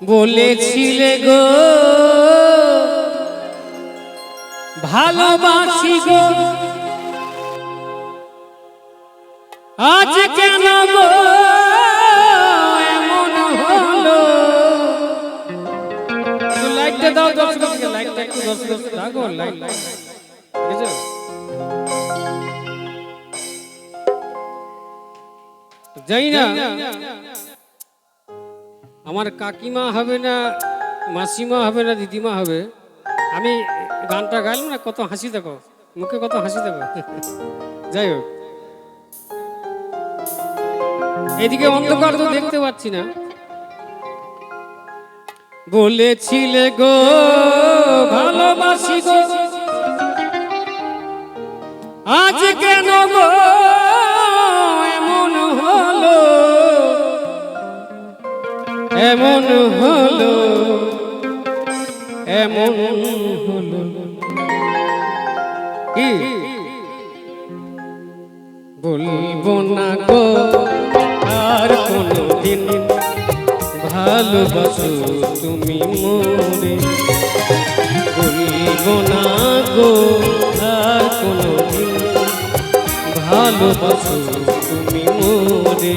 বলেছিলে গো ভালোবাসি গো, আজ কেন গো এমন হলো। লাইটটা দাও দর্শককে, লাইটটা একটু দর্শক দাও, লাইট বুঝছো? যাই না, আমার কাকিমা হবে না, মাসিমা হবে না, দিদিমা হবে, আমি গানটা গাইলাম না, কত হাসি দেখো মুখে, কত হাসি দেখো। যাই হোক, এদিকে অন্ধকার তো দেখতে পাচ্ছি না। বলেছিলে গো ভালোবাসি গো, আজ কেন গো এমন হলো, এমন হলো, এমন হলো। কি বলবো না গো আর কোনদিন, ভালোবাসো তুমি মোরে। বলবো না গো আর কোনদিন, ভালোবাসো তুমি মোরে।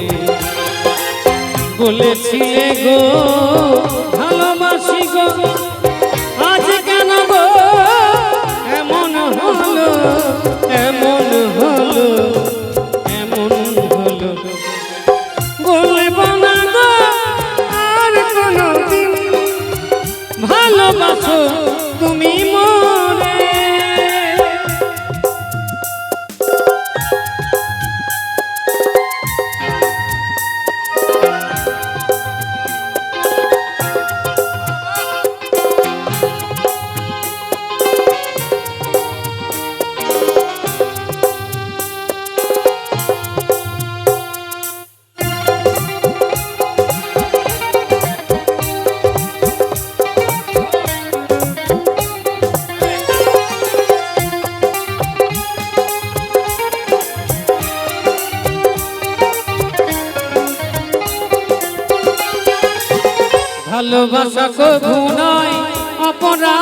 বলেছিলে গো ভালোবাসি গো, আজ কেন গো এমন হলো, এমন হলো, এমন হলো। বলবো না গো আর কোনদিন, ভালোবাসো তুমি মোরে। ভালোবাসা কভু নয় অপরাধ,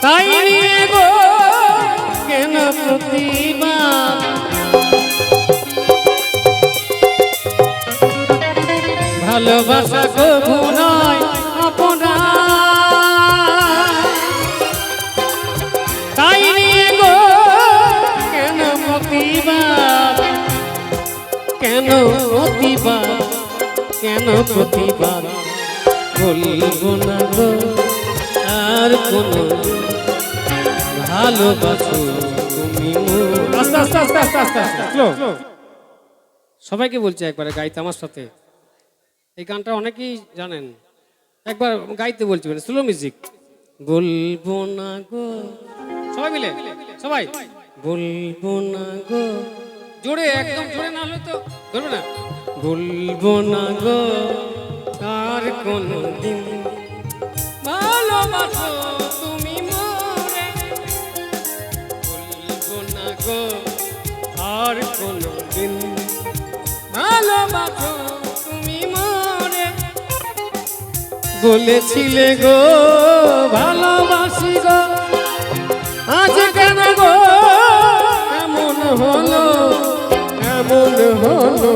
তাই নিয়ে গো কেন প্রতিবাদ। ভালোবাসা কভু নয় অপরাধ, তাই নিয়ে গো কেন প্রতিবাদ, কেন প্রতিবাদ, কেন প্রতিবাদ। বলবো না গো আর কোনো, ভালোবাসো তুমি মোরে। আস্তে আস্তে আস্তে আস্তে আস্তে আস্তে স্লো। সবাইকে বলছি একবারে গাইতে আমার সাথে, এই গানটা অনেকেই জানেন, একবার গাইতে বলছি, মানে স্লো মিউজিক। বলবো না গো, সবাই মিলে, সবাই বলবো না গো, জোরে একদম জোরে না হলে তো ধরবে না। বলবো না গো আর কোনদিন, ভালোবাসো তুমি মোরে। বলবো না গো আর কোনদিন, ভালোবাসো তুমি মোরে। বলেছিলে গো ভালোবাসি গো, আজ কেন গো এমন হলো, এমন হলো,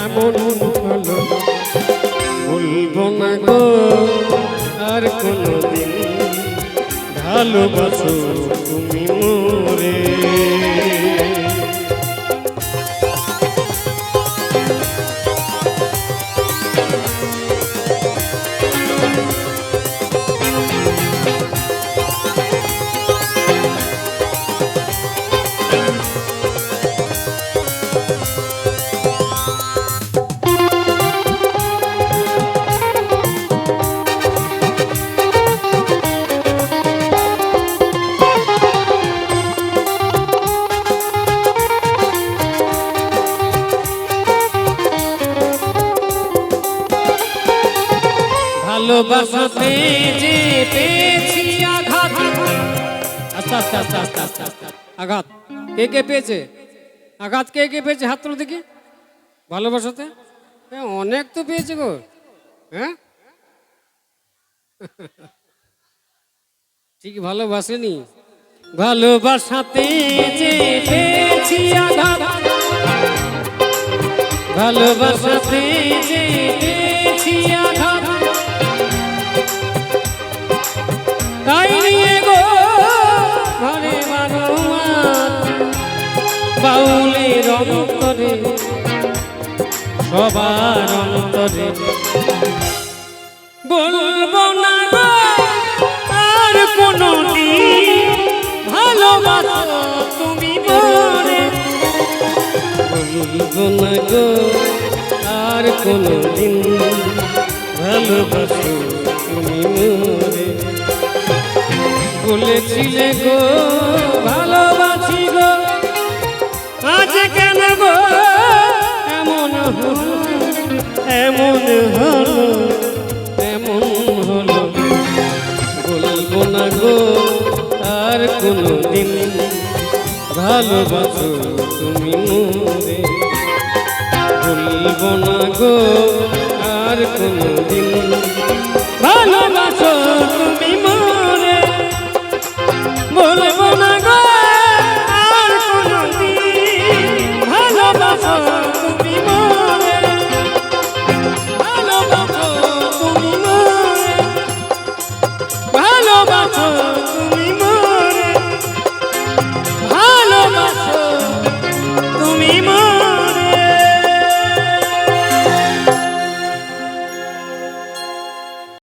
এমন হলো। বলবো না গো আর কোনদিন, ভালোবাসো তুমি মোরে। ভালোবাসাতে যে পেয়েছি আঘাত, আস্তে আস্তে আস্তে আস্তে আস্তে আস্তে আঘাত। কে কে পেয়েছে আঘাত? কে কে পেয়েছে হাত তুলে দেখি। ভালোবাসাতে অনেক তো পেয়েছে গো। হ্যাঁ ঠিক ভালোবাসেনি, ভালোবাসাতে যে পেয়েছি আঘাত, ভালোবাসাতে যে পেয়েছি আঘাত, তাই নিয়ে গো ঘরে বারো মাস বাউলের অন্তরে, সবার অন্তরে বলবো না গো আর কোনো দিন ভালোবাসো তুমি মরে, বলবো না গো আর কোনো দিন ভালোবাসো তুমি মরে। বলেছিলে গো ভালোবাসি গো, আজ কেন গো এমন হলো, এমন হলো, এমন হলো। বলবো না গো আর কোনো দিন ভালোবাসো তুমি মরে, বলবো না গো আর কোনো দিন ভালোবাসো তুমি মরে, বলবো না গো আর কোনো দিন ভালোবাসো তুমি মরে, ভালোবাসো তুমি মরে, ভালোবাসো